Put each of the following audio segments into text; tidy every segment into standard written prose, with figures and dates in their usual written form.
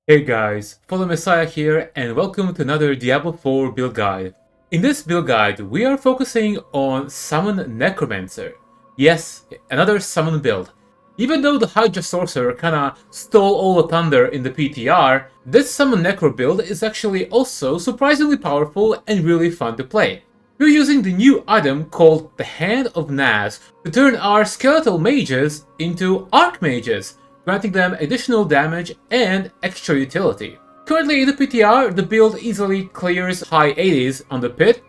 Hey guys, Follow Messiah here and welcome to another Diablo 4 build guide. In this build guide, we are focusing on Summon Necromancer. Yes, another summon build. Even though the Hydra Sorcerer kinda stole all the thunder in the PTR, this Summon Necro build is actually also surprisingly powerful and really fun to play. We're using the new item called the Hand of Naz to turn our Skeletal Mages into Archmages, granting them additional damage and extra utility. Currently in the PTR, the build easily clears high 80s on the pit.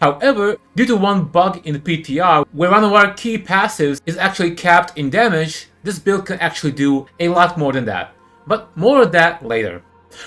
However, due to one bug in the PTR, where one of our key passives is actually capped in damage, this build can actually do a lot more than that. But more of that later.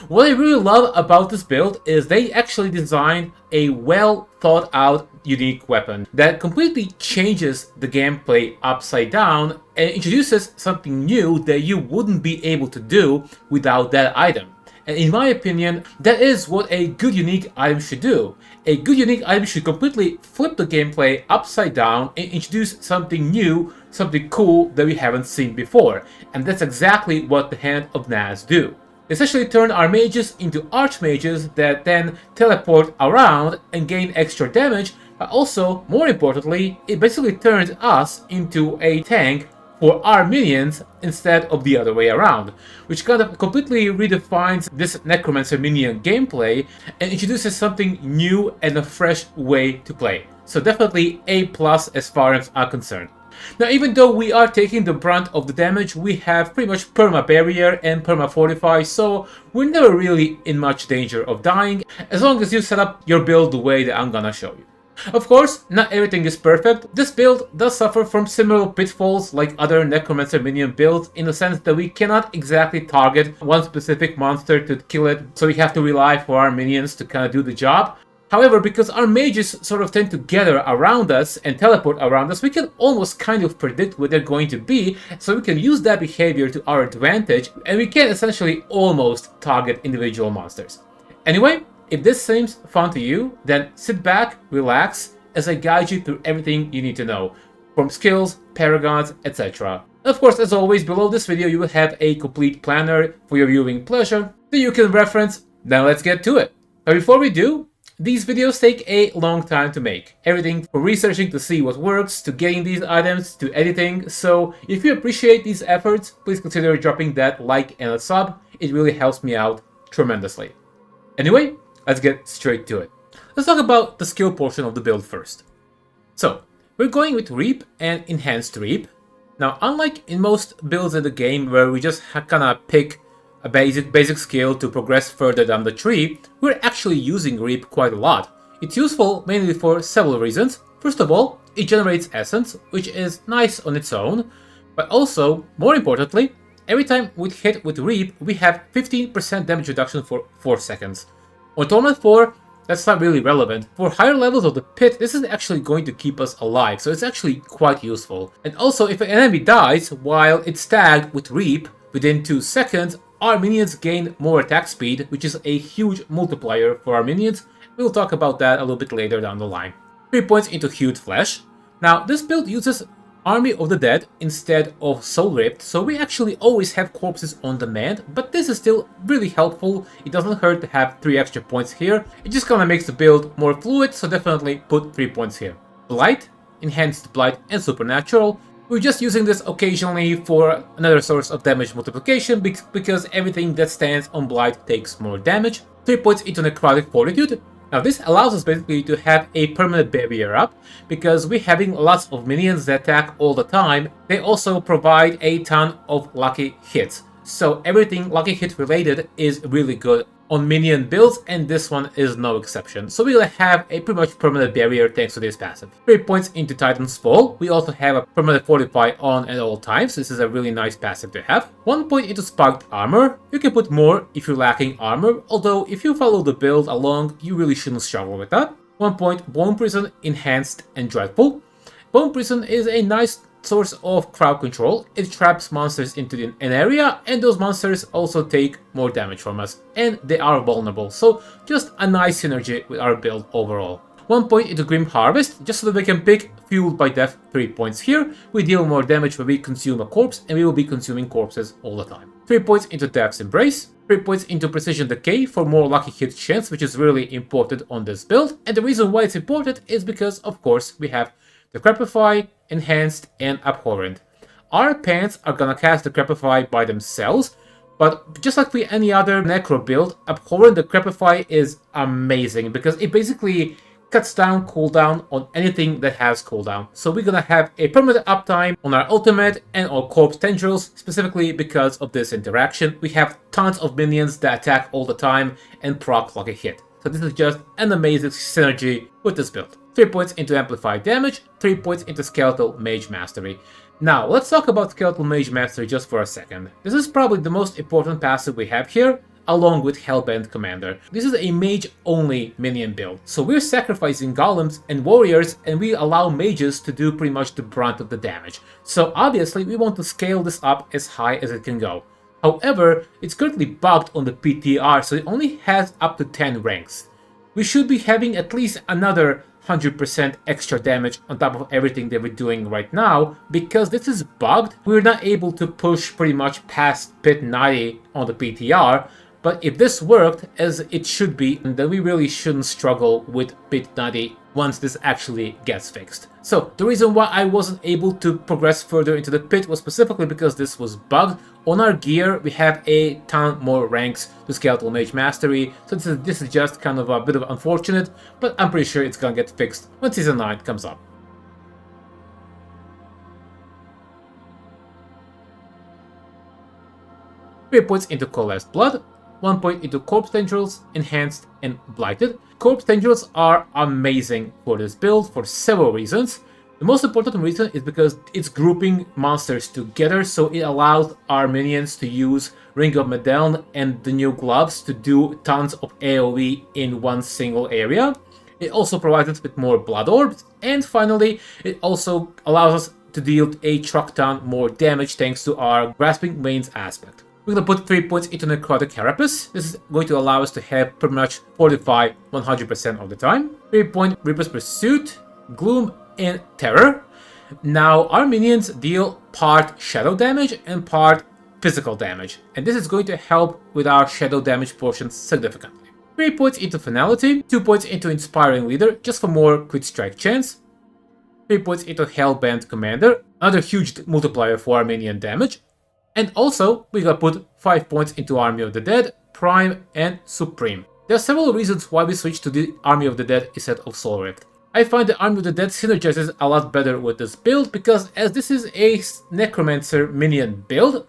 What I really love about this build is they actually designed a well thought out unique weapon that completely changes the gameplay upside down and introduces something new that you wouldn't be able to do without that item. And in my opinion, that is what a good unique item should do. A good unique item should completely flip the gameplay upside down and introduce something new, something cool that we haven't seen before. And that's exactly what the Hand of Naz do. Essentially turn our mages into archmages that then teleport around and gain extra damage, but also, more importantly, it basically turns us into a tank for our minions instead of the other way around, which kind of completely redefines this Necromancer minion gameplay and introduces something new and a fresh way to play. So definitely A+ as far as I'm concerned. Now, even though we are taking the brunt of the damage, we have pretty much perma barrier and perma fortify, so we're never really in much danger of dying, as long as you set up your build the way that I'm gonna show you. Of course, not everything is perfect. This build does suffer from similar pitfalls like other Necromancer minion builds, in the sense that we cannot exactly target one specific monster to kill it, so we have to rely for our minions to kind of do the job. However, because our mages sort of tend to gather around us and teleport around us, we can almost kind of predict where they're going to be, so we can use that behavior to our advantage, and we can essentially almost target individual monsters. Anyway, if this seems fun to you, then sit back, relax, as I guide you through everything you need to know, from skills, paragons, etc. Of course, as always, below this video you will have a complete planner for your viewing pleasure that you can reference. Now let's get to it. But before we do, these videos take a long time to make. Everything from researching to see what works, to getting these items, to editing. So if you appreciate these efforts, please consider dropping that like and a sub. It really helps me out tremendously. Anyway, let's get straight to it. Let's talk about the skill portion of the build first. So, we're going with Reap and Enhanced Reap. Now, unlike in most builds in the game where we just kinda pick a basic skill to progress further down the tree, we're actually using Reap quite a lot. It's useful mainly for several reasons. First of all, it generates essence, which is nice on its own, but also, more importantly, every time we hit with Reap, we have 15% damage reduction for 4 seconds. On Torment 4, that's not really relevant. For higher levels of the pit, this is actually going to keep us alive, so it's actually quite useful. And also, if an enemy dies while it's tagged with Reap within 2 seconds, our minions gain more attack speed, which is a huge multiplier for our minions. We'll talk about that a little bit later down the line. 3 points into Hued Flesh. Now, this build uses Army of the Dead instead of Soul Ripped, so we actually always have corpses on demand, but this is still really helpful. It doesn't hurt to have 3 extra points here. It just kinda makes the build more fluid, so definitely put 3 points here. Blight, Enhanced Blight and Supernatural. We're just using this occasionally for another source of damage multiplication because everything that stands on Blight takes more damage. 3 points into Necrotic Fortitude. Now this allows us basically to have a permanent barrier up, because we're having lots of minions that attack all the time. They also provide a ton of lucky hits. So everything lucky hit related is really good on minion builds, and this one is no exception. So we'll have a pretty much permanent barrier thanks to this passive. 3 points into Titan's Fall. We also have a permanent fortify on at all times. This is a really nice passive to have. 1 point into Spiked Armor. You can put more if you're lacking armor, although if you follow the build along, you really shouldn't struggle with that. 1 point Bone Prison, Enhanced and Dreadful. Bone Prison is a nice source of crowd control. It traps monsters into an area, and those monsters also take more damage from us, and they are vulnerable, so just a nice synergy with our build overall. 1 point into Grim Harvest, just so that we can pick Fueled by Death 3 points here. We deal more damage when we consume a corpse, and we will be consuming corpses all the time. 3 points into Death's Embrace. 3 points into Precision Decay for more lucky hit chance, which is really important on this build. And the reason why it's important is because, of course, we have Decrepify, Enhanced, and Abhorrent. Our pants are gonna cast Decrepify by themselves, but just like with any other Necro build, Abhorrent Decrepify is amazing because it basically cuts down cooldown on anything that has cooldown. So we're gonna have a permanent uptime on our ultimate and our corpse tendrils, specifically because of this interaction. We have tons of minions that attack all the time and proc like a hit. So this is just an amazing synergy with this build. 3 points into amplified damage, 3 points into Skeletal Mage Mastery. Now, let's talk about Skeletal Mage Mastery just for a second. This is probably the most important passive we have here, along with Hellbent Commander. This is a mage-only minion build, so we're sacrificing golems and warriors, and we allow mages to do pretty much the brunt of the damage. So obviously, we want to scale this up as high as it can go. However, it's currently bugged on the PTR, so it only has up to 10 ranks. We should be having at least another 100% extra damage on top of everything that we're doing right now. Because this is bugged, we're not able to push pretty much past Pit 90 on the PTR. But if this worked as it should be, then we really shouldn't struggle with Pit 90 once this actually gets fixed. So the reason why I wasn't able to progress further into the pit was specifically because this was bugged. On our gear, we have a ton more ranks to Skeletal Mage Mastery, so this is just kind of a bit of unfortunate, but I'm pretty sure it's gonna get fixed when Season 9 comes up. Three points into Coalesced Blood, 1 point into Corpse Tendrils, Enhanced, and Blighted. Corpse Tendrils are amazing for this build for several reasons. The most important reason is because it's grouping monsters together, so it allows our minions to use Ring of Medeln and the new gloves to do tons of AoE in one single area. It also provides us with more blood orbs, and finally, it also allows us to deal a truck ton more damage thanks to our Grasping Veins aspect. We're going to put 3 points into Necrotic Carapace. This is going to allow us to have pretty much Fortify 100% of the time. 3 point Reaper's Pursuit, Gloom, and Terror. Now, our minions deal part shadow damage and part physical damage, and this is going to help with our shadow damage portion significantly. 3 points into Finality, 2 points into Inspiring Leader, just for more crit strike chance. 3 points into Hellbent Commander, another huge multiplier for our minion damage. And also, we gotta put 5 points into Army of the Dead, Prime, and Supreme. There are several reasons why we switched to the Army of the Dead instead of Soul Rift. I find the Army of the Dead synergizes a lot better with this build because as this is a Necromancer minion build,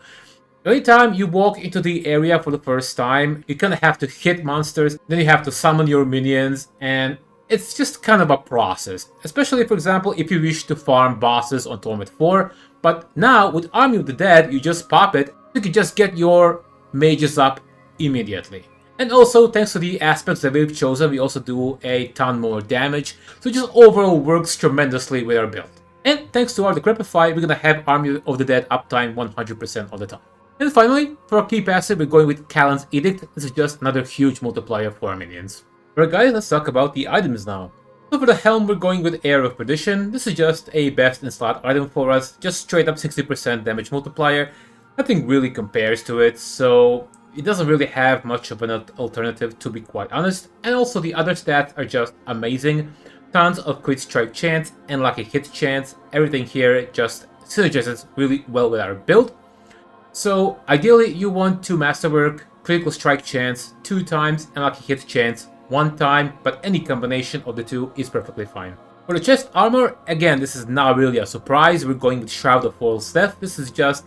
every time you walk into the area for the first time, you kind of have to hit monsters, then you have to summon your minions, and it's just kind of a process. Especially, for example, if you wish to farm bosses on Torment 4, but now with Army of the Dead, you just pop it, you can just get your mages up immediately. And also, thanks to the aspects that we've chosen, we also do a ton more damage, so it just overall works tremendously with our build. And thanks to our Decrepify, we're gonna have Army of the Dead uptime 100% of the time. And finally, for our key passive, we're going with Callan's Edict. This is just another huge multiplier for our minions. Alright guys, let's talk about the items now. So for the helm, we're going with Air of Perdition. This is just a best in slot item for us, just straight up 60% damage multiplier. Nothing really compares to it, so it doesn't really have much of an alternative, to be quite honest. And also the other stats are just amazing. Tons of crit strike chance and lucky hit chance. Everything here just synergizes really well with our build. So ideally you want to masterwork critical strike chance 2 times and lucky hit chance 1 time, but any combination of the 2 is perfectly fine. For the chest armor, again, this is not really a surprise. We're going with Shroud of False Death. This is just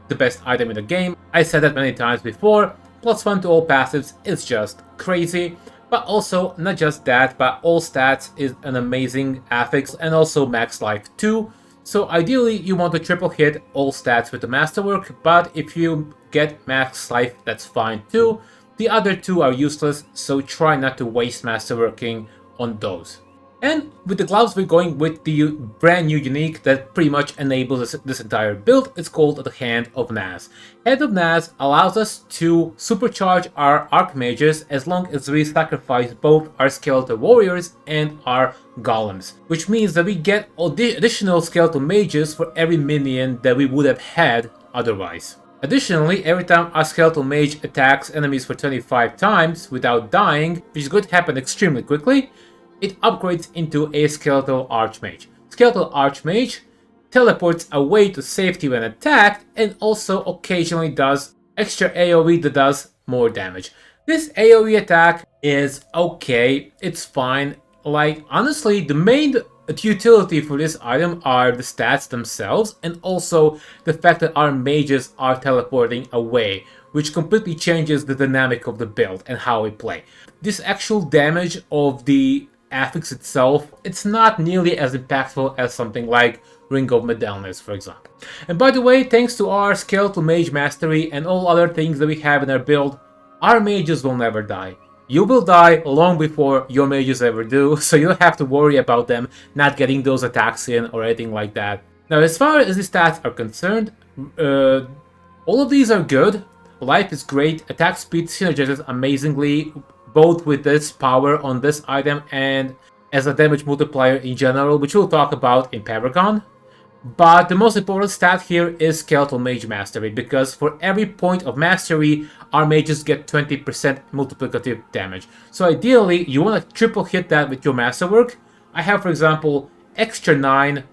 the best item in the game. I said that many times before. +1 to all passives is just crazy. But also, not just that, but all stats is an amazing affix and also max life too. So ideally, you want to triple hit all stats with the masterwork, but if you get max life, that's fine too. The other 2 are useless, so try not to waste masterworking on those. And with the gloves, we're going with the brand new unique that pretty much enables this entire build. It's called the Hand of Naz. Hand of Naz allows us to supercharge our Archmages as long as we sacrifice both our Skeletal Warriors and our Golems. Which means that we get additional Skeletal Mages for every minion that we would have had otherwise. Additionally, every time a Skeletal Mage attacks enemies for 25 times without dying, which is going to happen extremely quickly, it upgrades into a Skeletal Archmage. Skeletal Archmage teleports away to safety when attacked, and also occasionally does extra AoE that does more damage. This AoE attack is okay, it's fine. Like, honestly, the main utility for this item are the stats themselves, and also the fact that our mages are teleporting away, which completely changes the dynamic of the build and how we play. This actual damage of the affix itself, it's not nearly as impactful as something like Ring of Medallions, for example. And by the way, thanks to our Skeletal Mage Mastery and all other things that we have in our build, our mages will never die. You will die long before your mages ever do, so you don't have to worry about them not getting those attacks in or anything like that. Now, as far as the stats are concerned, all of these are good. Life is great, attack speed synergizes amazingly, both with this power on this item and as a damage multiplier in general, which we'll talk about in Paragon. But the most important stat here is Skeletal Mage Mastery, because for every point of mastery, our mages get 20% multiplicative damage. So ideally, you want to triple hit that with your masterwork. I have, for example, extra 9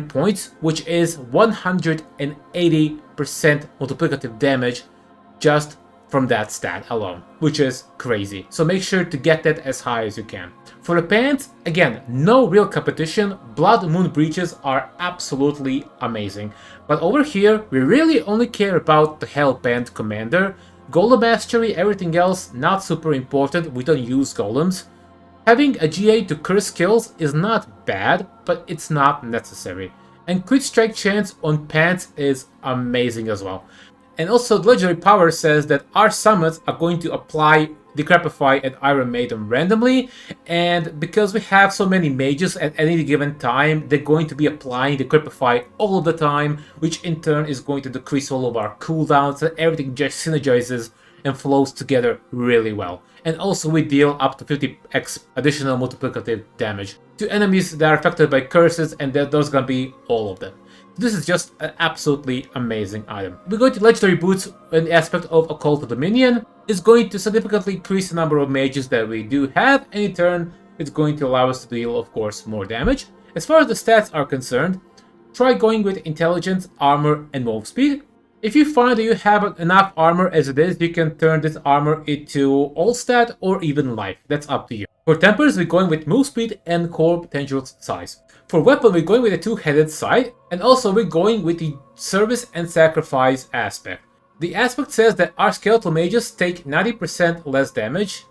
points, which is 180% multiplicative damage just from that stat alone, which is crazy. So make sure to get that as high as you can. For the pants, again, no real competition. Blood Moon Breaches are absolutely amazing. But over here, we really only care about the Hellbent Commander. Golem Mastery, everything else, not super important. We don't use golems. Having a GA to curse skills is not bad, but it's not necessary. And crit strike chance on pants is amazing as well. And also, the legendary power says that our summons are going to apply Decrepify and Iron Maiden randomly, and because we have so many mages at any given time, they're going to be applying Decrepify all the time, which in turn is going to decrease all of our cooldowns, and everything just synergizes and flows together really well. And also we deal up to 50x additional multiplicative damage to enemies that are affected by curses, and those are gonna be all of them. This is just an absolutely amazing item. We're going to Legendary Boots in the aspect of Occult Dominion. It's going to significantly increase the number of mages that we do have, and in turn, it's going to allow us to deal, of course, more damage. As far as the stats are concerned, try going with Intelligence, Armor, and Move Speed. If you find that you have enough armor as it is, you can turn this armor into All Stat or even Life. That's up to you. For Tempers, we're going with Move Speed and Core Potential Size. For Weapon, we're going with a two-headed sight, and also we're going with the Service and Sacrifice aspect. The aspect says that our Skeletal Mages take 90% less damage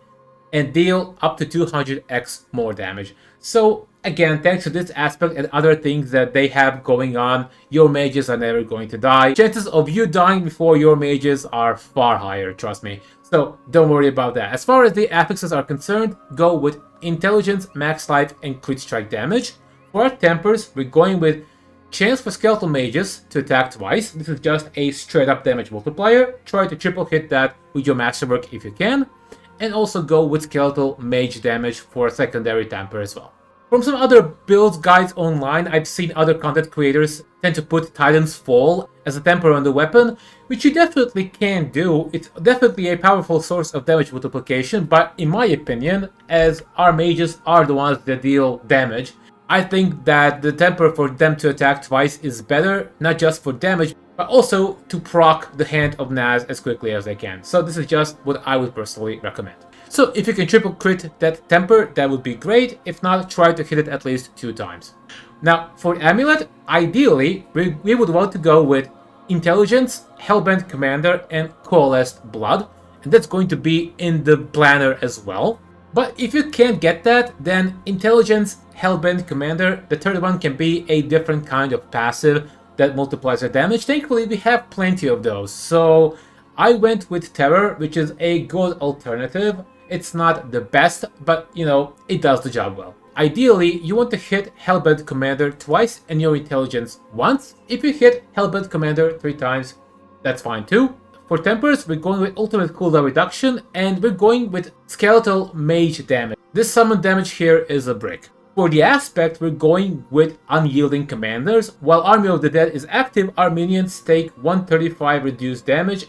and deal up to 200x more damage. So again, thanks to this aspect and other things that they have going on, your mages are never going to die. Chances of you dying before your mages are far higher, trust me. So don't worry about that. As far as the affixes are concerned, go with Intelligence, Max Life, and Crit Strike damage. For our Tempers, we're going with Chance for Skeletal Mages to attack twice. This is just a straight up damage multiplier. Try to triple hit that with your Masterwork if you can. And also go with Skeletal Mage damage for a secondary Temper as well. From some other build guides online, I've seen other content creators tend to put Titan's Fall as a temper on the weapon, which you definitely can do. It's definitely a powerful source of damage multiplication, but in my opinion, as our mages are the ones that deal damage, I think that the temper for them to attack twice is better, not just for damage, but also to proc the Hand of Naz as quickly as they can. So this is just what I would personally recommend. So if you can triple crit that temper, that would be great. If not, try to hit it at least 2 times. Now, for Amulet, ideally, we would want to go with Intelligence, Hellbent Commander, and Coalesced Blood. And that's going to be in the planner as well. But if you can't get that, then Intelligence, Hellbent Commander, the third one can be a different kind of passive that multiplies our damage. Thankfully, we have plenty of those. So I went with Terror, which is a good alternative. It's not the best, but you know, it does the job well. Ideally, you want to hit Hellbent Commander twice and your Intelligence once. If you hit Hellbent Commander 3 times, that's fine too. For Tempers, we're going with Ultimate Cooldown Reduction, and we're going with Skeletal Mage damage. This summon damage here is a brick. For the aspect, we're going with Unyielding Commanders. While Army of the Dead is active, our minions take 135 reduced damage,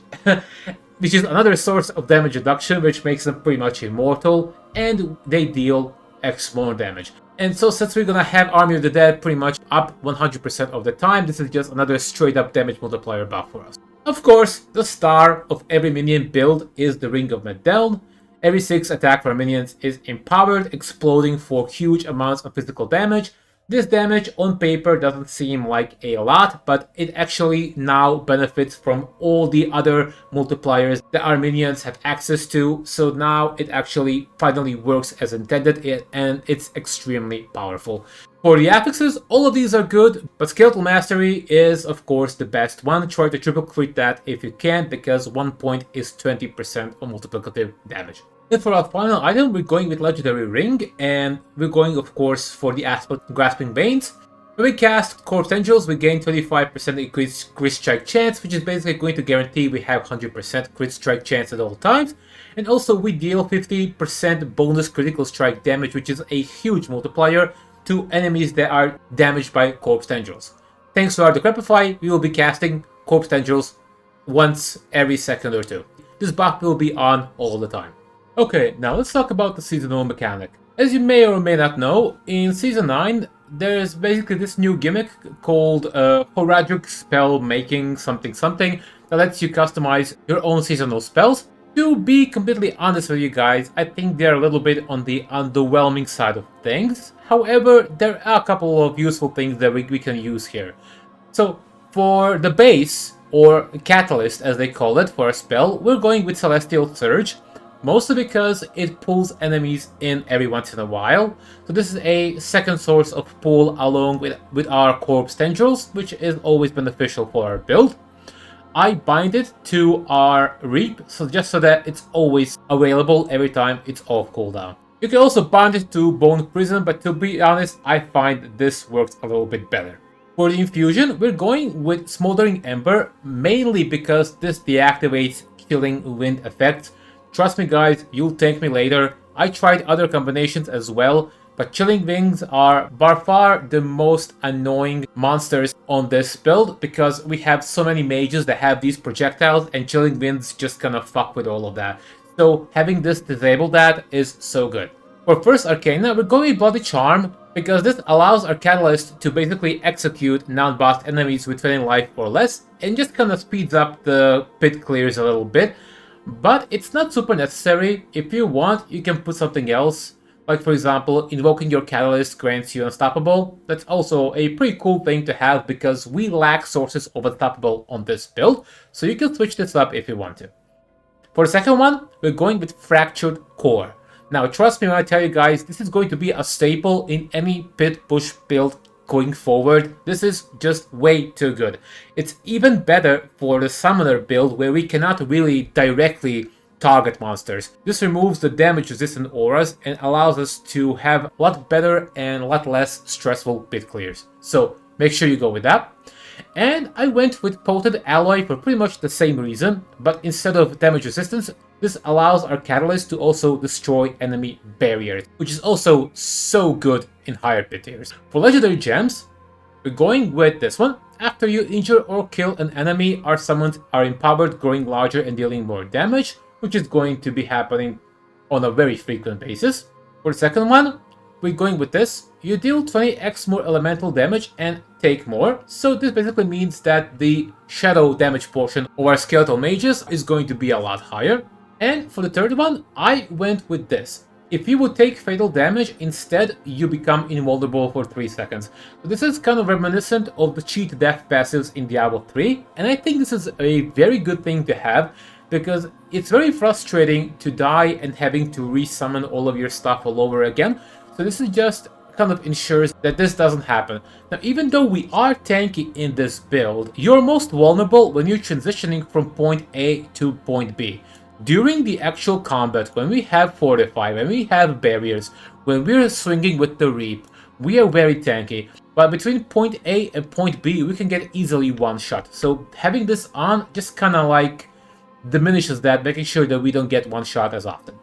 which is another source of damage reduction, which makes them pretty much immortal, and they deal X more damage. And so since we're gonna have Army of the Dead pretty much up 100% of the time, this is just another straight up damage multiplier buff for us. Of course, the star of every minion build is the Ring of Medeln. Every 6 attack for minions is empowered, exploding for huge amounts of physical damage. This damage on paper doesn't seem like a lot, but it actually now benefits from all the other multipliers that our minions have access to, so now it actually finally works as intended, and it's extremely powerful. For the affixes, all of these are good, but Skeletal Mastery is of course the best one. Try to triple crit that if you can, because 1 point is 20% of multiplicative damage. And for our final item, we're going with Legendary Ring, and we're going of course for the aspect Grasping Veins. When we cast Corpse Tendrils, we gain 25% increased crit strike chance, which is basically going to guarantee we have 100% crit strike chance at all times. And also we deal 50% bonus critical strike damage, which is a huge multiplier to enemies that are damaged by Corpse Tendrils. Thanks to our Decrepify, we will be casting Corpse Tendrils once every second or two. This buff will be on all the time. Okay, now let's talk about the seasonal mechanic. As you may or may not know, in Season 9, there's basically this new gimmick called Horadic Spell Making something that lets you customize your own seasonal spells. To be completely honest with you guys, I think they're a little bit on the underwhelming side of things. However, there are a couple of useful things that we can use here. So, for the base, or catalyst as they call it for a spell, we're going with Celestial Surge. Mostly because it pulls enemies in every once in a while. So this is a second source of pull along with our Corpse Tendrils, which is always beneficial for our build. I bind it to our Reap, so just so that it's always available every time it's off cooldown. You can also bind it to Bone Prison, but to be honest, I find this works a little bit better. For the infusion, we're going with Smoldering Ember, mainly because this deactivates Killing Wind effects. Trust me guys, you'll thank me later. I tried other combinations as well, but Chilling Wings are by far the most annoying monsters on this build because we have so many mages that have these projectiles and Chilling Winds just kind of fuck with all of that. So having this disable that is so good. For first Arcana, we're going with Bloody Charm because this allows our Catalyst to basically execute non-boss enemies with 20 life or less and just kind of speeds up the pit clears a little bit. But it's not super necessary. If you want, you can put something else. Like for example, invoking your Catalyst grants you Unstoppable. That's also a pretty cool thing to have because we lack sources of Unstoppable on this build. So you can switch this up if you want to. For the second one, we're going with Fractured Core. Now trust me when I tell you guys, this is going to be a staple in any pit push build going forward. This is just way too good. It's even better for the summoner build where we cannot really directly target monsters. This removes the damage resistant auras and allows us to have a lot better and a lot less stressful pit clears. So make sure you go with that. And I went with Potent Alloy for pretty much the same reason, but instead of damage resistance, this allows our Catalyst to also destroy enemy barriers, which is also so good in higher pit tiers. For Legendary Gems, we're going with this one. After you injure or kill an enemy, our summons are empowered, growing larger and dealing more damage, which is going to be happening on a very frequent basis. For the second one, we're going with this. You deal 20x more elemental damage and take more. So this basically means that the shadow damage portion of our Skeletal Mages is going to be a lot higher. And for the third one, I went with this. If you would take fatal damage, instead you become invulnerable for 3 seconds. So this is kind of reminiscent of the cheat death passives in Diablo 3, and I think this is a very good thing to have because it's very frustrating to die and having to resummon all of your stuff all over again. So this is just kind of ensures that this doesn't happen. Now, even though we are tanky in this build, you're most vulnerable when you're transitioning from point A to point B. During the actual combat, when we have Fortify, when we have barriers, when we're swinging with the Reap, we are very tanky. But between point A and point B, we can get easily one shot. So having this on just kind of like diminishes that, making sure that we don't get one shot as often.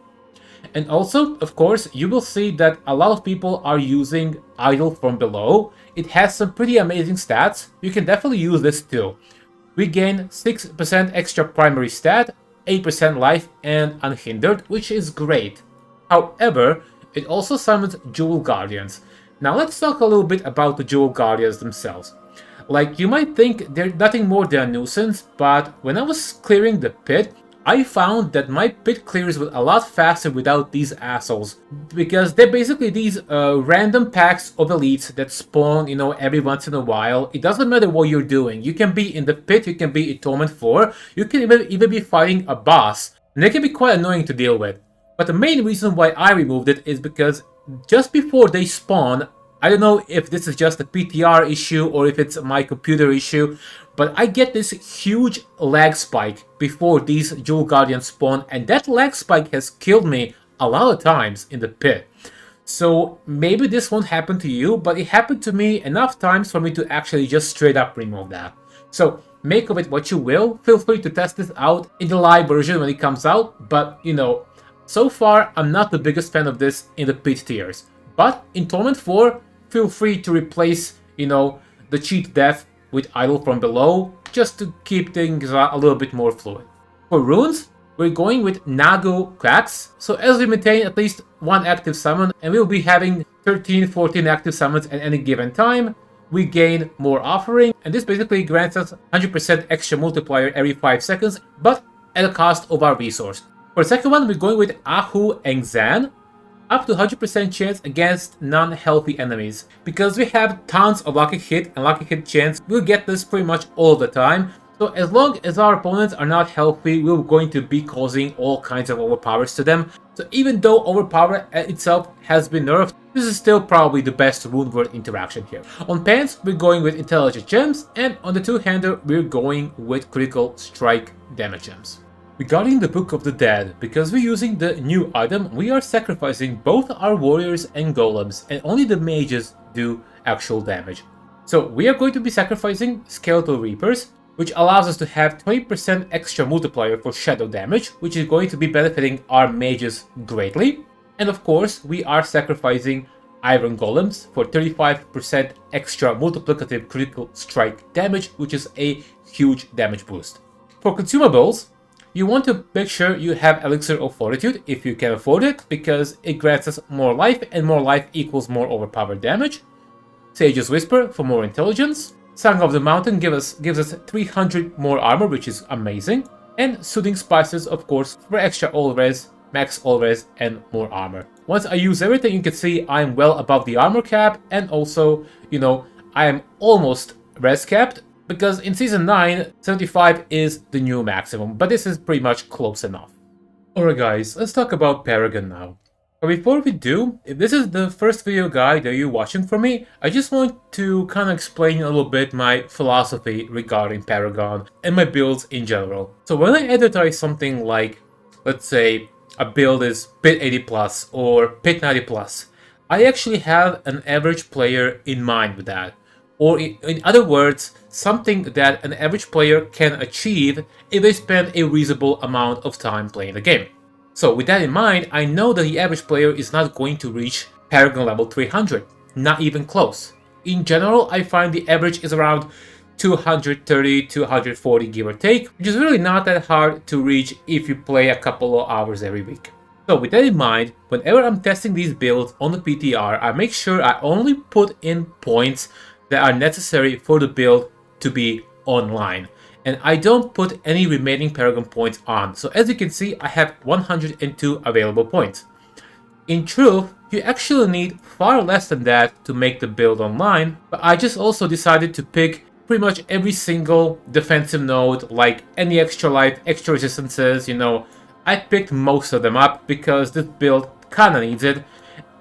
And also, of course, you will see that a lot of people are using Idol from Below. It has some pretty amazing stats. You can definitely use this too. We gain 6% extra primary stat, 8% life, and unhindered, which is great. However, it also summons Jewel Guardians. Now let's talk a little bit about the Jewel Guardians themselves. Like, you might think they're nothing more than a nuisance, but when I was clearing the pit, I found that my pit clears a lot faster without these assholes. Because they're basically these random packs of elites that spawn, every once in a while. It doesn't matter what you're doing. You can be in the pit, you can be in Torment 4, you can even be fighting a boss. And they can be quite annoying to deal with. But the main reason why I removed it is because just before they spawn, I don't know if this is just a PTR issue or if it's my computer issue, but I get this huge lag spike before these Jewel Guardians spawn, and that lag spike has killed me a lot of times in the pit. So maybe this won't happen to you, but it happened to me enough times for me to actually just straight up remove that. So make of it what you will. Feel free to test this out in the live version when it comes out, but so far I'm not the biggest fan of this in the pit tiers. But in Torment 4, feel free to replace, the cheat death with Idol from Below, just to keep things a little bit more fluid. For runes, we're going with Nagu Cracks, so as we maintain at least one active summon, and we'll be having 13-14 active summons at any given time, we gain more offering, and this basically grants us 100% extra multiplier every 5 seconds, but at the cost of our resource. For the second one, we're going with Ahu Engzan, up to 100% chance against non-healthy enemies. Because we have tons of lucky hit and lucky hit chance, we'll get this pretty much all the time. So as long as our opponents are not healthy, we're going to be causing all kinds of overpowers to them. So even though overpower itself has been nerfed, this is still probably the best rune word interaction here. On pants, we're going with intelligent gems, and on the two-hander, we're going with critical strike damage gems. Regarding the Book of the Dead, because we're using the new item, we are sacrificing both our warriors and golems, and only the mages do actual damage. So we are going to be sacrificing Skeletal Reapers, which allows us to have 20% extra multiplier for shadow damage, which is going to be benefiting our mages greatly. And of course, we are sacrificing Iron Golems for 35% extra multiplicative critical strike damage, which is a huge damage boost. For consumables, you want to make sure you have Elixir of Fortitude if you can afford it, because it grants us more life, and more life equals more overpowered damage. Sage's Whisper for more intelligence. Song of the Mountain gives us 300 more armor, which is amazing. And Soothing Spices, of course, for extra all res, max all res, and more armor. Once I use everything, you can see I'm well above the armor cap, and also, I am almost res capped. Because in Season 9, 75 is the new maximum, but this is pretty much close enough. Alright guys, let's talk about Paragon now. But before we do, if this is the first video guide that you're watching from me, I just want to kind of explain a little bit my philosophy regarding Paragon and my builds in general. So when I advertise something like, let's say, a build is Pit 80 plus or Pit 90 plus, I actually have an average player in mind with that. Or in other words, something that an average player can achieve if they spend a reasonable amount of time playing the game. So with that in mind, I know that the average player is not going to reach Paragon level 300, not even close. In general, I find the average is around 230, 240 give or take, which is really not that hard to reach if you play a couple of hours every week. So with that in mind, whenever I'm testing these builds on the PTR, I make sure I only put in points that are necessary for the build to be online. And I don't put any remaining Paragon points on. So as you can see, I have 102 available points. In truth, you actually need far less than that to make the build online, but I just also decided to pick pretty much every single defensive node, like any extra life, extra resistances, I picked most of them up because this build kinda needs it,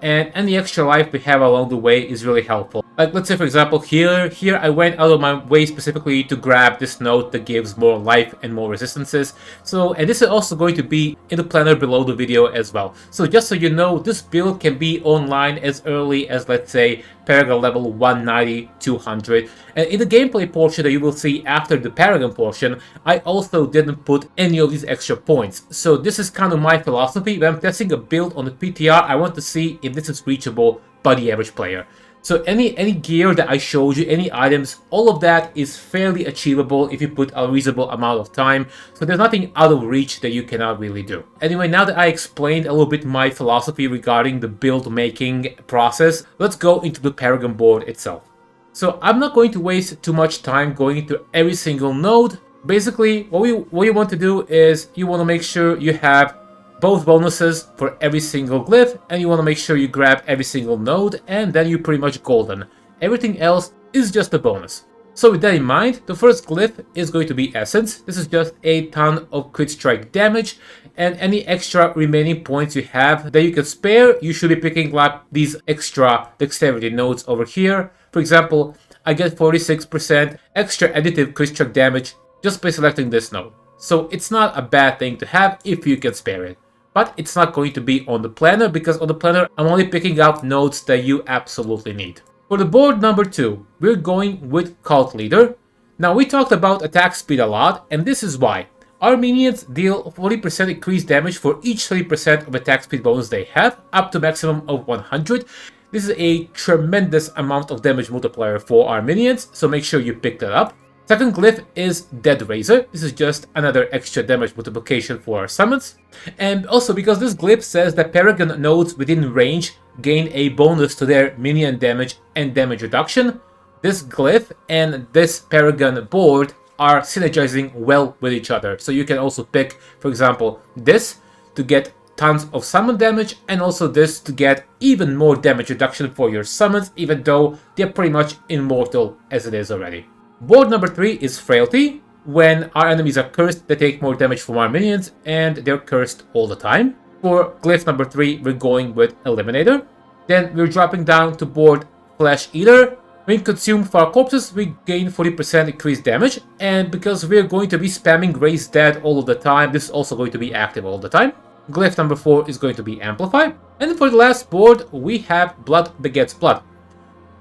and any extra life we have along the way is really helpful. Like, let's say, for example, here I went out of my way specifically to grab this node that gives more life and more resistances. So, and this is also going to be in the planner below the video as well. So just so you know, this build can be online as early as, let's say, Paragon level 190, 200. And in the gameplay portion that you will see after the Paragon portion, I also didn't put any of these extra points. So this is kind of my philosophy. When I'm testing a build on the PTR, I want to see if this is reachable by the average player. So any gear that I showed you, any items, all of that is fairly achievable if you put a reasonable amount of time. So there's nothing out of reach that you cannot really do. Anyway, now that I explained a little bit my philosophy regarding the build making process, let's go into the Paragon board itself. So I'm not going to waste too much time going into every single node. Basically, what you want to do is you want to make sure you have both bonuses for every single glyph, and you want to make sure you grab every single node, and then you're pretty much golden. Everything else is just a bonus. So with that in mind, the first glyph is going to be Essence. This is just a ton of crit strike damage, and any extra remaining points you have that you can spare, you should be picking up these extra dexterity nodes over here. For example, I get 46% extra additive crit strike damage just by selecting this node. So it's not a bad thing to have if you can spare it. But it's not going to be on the planner, because on the planner I'm only picking up nodes that you absolutely need. For the board number 2, we're going with Cult Leader. Now, we talked about attack speed a lot, and this is why. Our minions deal 40% increased damage for each 30% of attack speed bonus they have, up to maximum of 100. This is a tremendous amount of damage multiplier for our minions, so make sure you pick that up. Second glyph is Dead Razor. This is just another extra damage multiplication for our summons. And also because this glyph says that Paragon nodes within range gain a bonus to their minion damage and damage reduction, this glyph and this Paragon board are synergizing well with each other. So you can also pick, for example, this to get tons of summon damage, and also this to get even more damage reduction for your summons, even though they're pretty much immortal as it is already. Board number 3 is Frailty. When our enemies are cursed, they take more damage from our minions, and they're cursed all the time. For glyph number 3, we're going with Eliminator. Then we're dropping down to board Flesh Eater. When consumed for our corpses, we gain 40% increased damage, and because we're going to be spamming Raise Dead all of the time, this is also going to be active all the time. Glyph number 4 is going to be Amplify. And for the last board, we have Blood Begets Blood.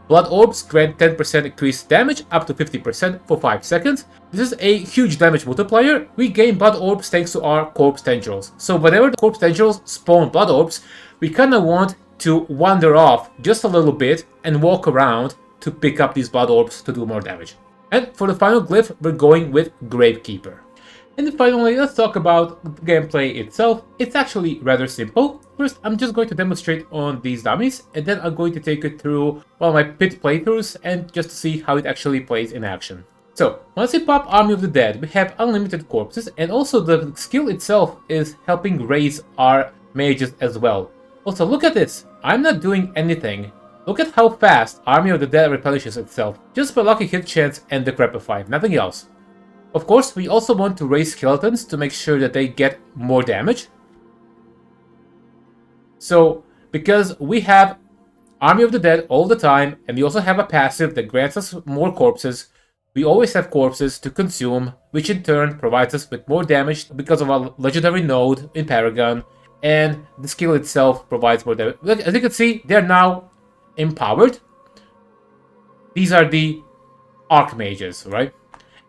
Blood Orbs grant 10% increased damage up to 50% for 5 seconds. This is a huge damage multiplier. We gain Blood Orbs thanks to our Corpse Tendrils. So whenever the Corpse Tendrils spawn Blood Orbs, we kind of want to wander off just a little bit and walk around to pick up these Blood Orbs to do more damage. And for the final glyph, we're going with Gravekeeper. And finally, let's talk about the gameplay itself. It's actually rather simple. First, I'm just going to demonstrate on these dummies, and then I'm going to take you through one of my pit playthroughs and just to see how it actually plays in action. So, once we pop Army of the Dead, we have unlimited corpses, and also the skill itself is helping raise our mages as well. Also, look at this. I'm not doing anything. Look at how fast Army of the Dead replenishes itself, just by lucky hit chance and Decrepify, nothing else. Of course, we also want to raise skeletons to make sure that they get more damage. So, because we have Army of the Dead all the time, and we also have a passive that grants us more corpses, we always have corpses to consume, which in turn provides us with more damage because of our legendary node in Paragon, and the skill itself provides more damage. Look, as you can see, they're now empowered. These are the Archmages, right?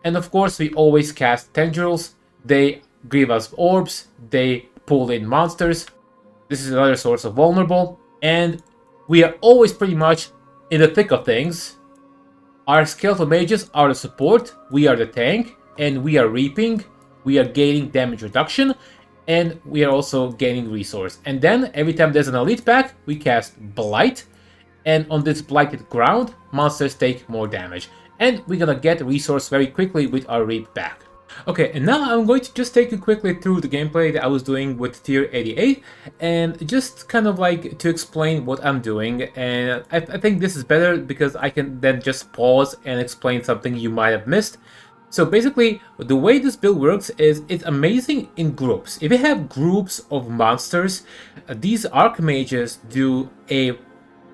And of course, we always cast Tendrils. They give us orbs. They pull in monsters. This is another source of vulnerable. And we are always pretty much in the thick of things. Our Skeletal Mages are the support. We are the tank. And we are reaping. We are gaining damage reduction. And we are also gaining resource. And then, every time there's an elite pack, we cast Blight. And on this blighted ground, monsters take more damage. And we're gonna get resource very quickly with our Reap back. Okay, and now I'm going to just take you quickly through the gameplay that I was doing with tier 88, and just kind of like to explain what I'm doing. And I think this is better because I can then just pause and explain something you might have missed. So basically, the way this build works is it's amazing in groups. If you have groups of monsters, these Archmages do a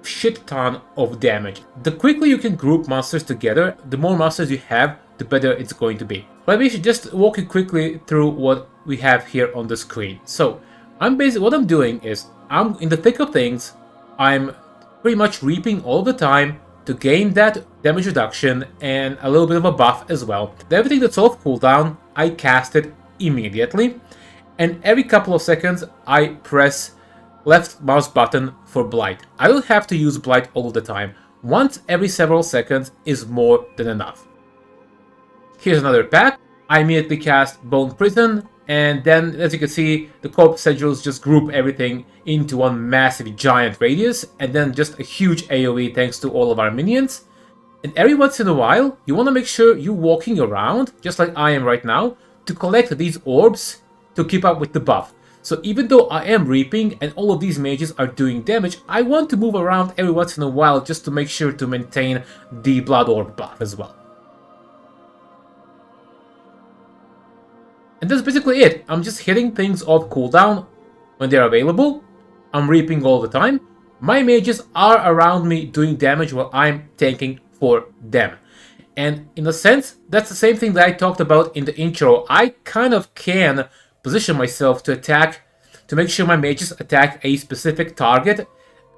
shit ton of damage. The quicker you can group monsters together, the more monsters you have, the better it's going to be. Let me just walk you quickly through what we have here on the screen. So, what I'm doing is, I'm in the thick of things, I'm pretty much reaping all the time to gain that damage reduction and a little bit of a buff as well. Everything that's off cooldown, I cast it immediately, and every couple of seconds I press left mouse button for Blight. I don't have to use Blight all the time. Once every several seconds is more than enough. Here's another pack. I immediately cast Bone Prison, and then, as you can see, the corpse sigils just group everything into one massive giant radius, and then just a huge AoE thanks to all of our minions. And every once in a while, you want to make sure you're walking around, just like I am right now, to collect these orbs to keep up with the buff. So even though I am reaping and all of these mages are doing damage, I want to move around every once in a while just to make sure to maintain the Blood Orb buff as well. And that's basically it. I'm just hitting things off cooldown when they're available. I'm reaping all the time. My mages are around me doing damage while I'm tanking for them. And in a sense, that's the same thing that I talked about in the intro. I kind of can position myself to attack, to make sure my mages attack a specific target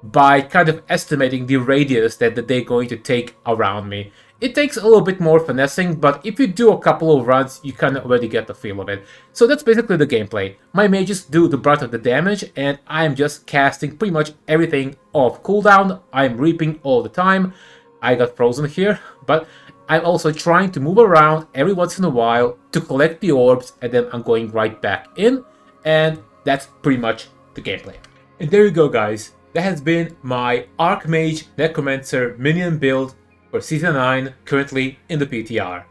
by kind of estimating the radius that they're going to take around me. It takes a little bit more finessing, but if you do a couple of runs, you kind of already get the feel of it. So that's basically the gameplay. My mages do the brunt of the damage, and I'm just casting pretty much everything off cooldown. I'm reaping all the time. I got frozen here, but I'm also trying to move around every once in a while to collect the orbs, and then I'm going right back in, and that's pretty much the gameplay. And there you go, guys. That has been my Archmage Necromancer minion build for Season 9, currently in the PTR.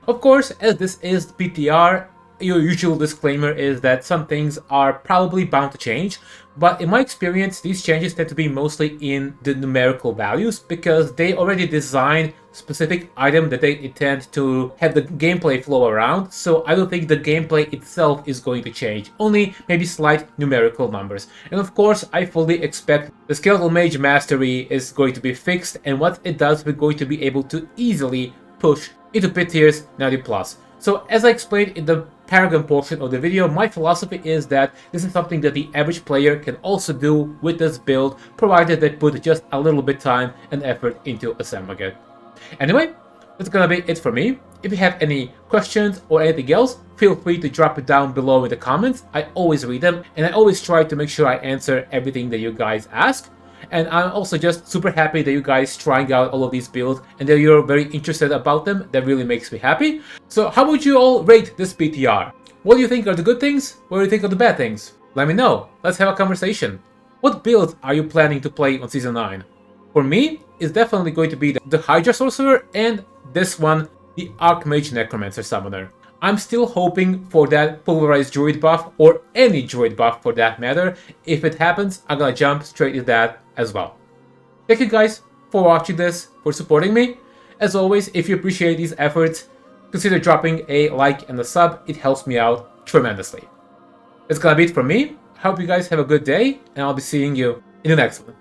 Of course, as this is the PTR, your usual disclaimer is that some things are probably bound to change, but in my experience, these changes tend to be mostly in the numerical values because they already designed specific item that they intend to have the gameplay flow around, so I don't think the gameplay itself is going to change, only maybe slight numerical numbers. And of course, I fully expect the Skeletal Mage Mastery is going to be fixed, and what it does, we're going to be able to easily push into pit tiers 90+. So as I explained in the Paragon portion of the video, my philosophy is that this is something that the average player can also do with this build, provided they put just a little bit time and effort into assembling it. Anyway, that's gonna be it for me. If you have any questions or anything else, feel free to drop it down below in the comments. I always read them, and I always try to make sure I answer everything that you guys ask. And I'm also just super happy that you guys trying out all of these builds and that you're very interested about them. That really makes me happy. So how would you all rate this PTR? What do you think are the good things? What do you think are the bad things? Let me know. Let's have a conversation. What builds are you planning to play on Season 9? For me, it's definitely going to be the Hydra Sorcerer and this one, the Archmage Necromancer Summoner. I'm still hoping for that Pulverized Druid buff, or any Druid buff for that matter. If it happens, I'm gonna jump straight into that as well. Thank you guys for watching this, for supporting me. As always, if you appreciate these efforts, consider dropping a like and a sub. It helps me out tremendously. That's gonna be it from me. I hope you guys have a good day, and I'll be seeing you in the next one.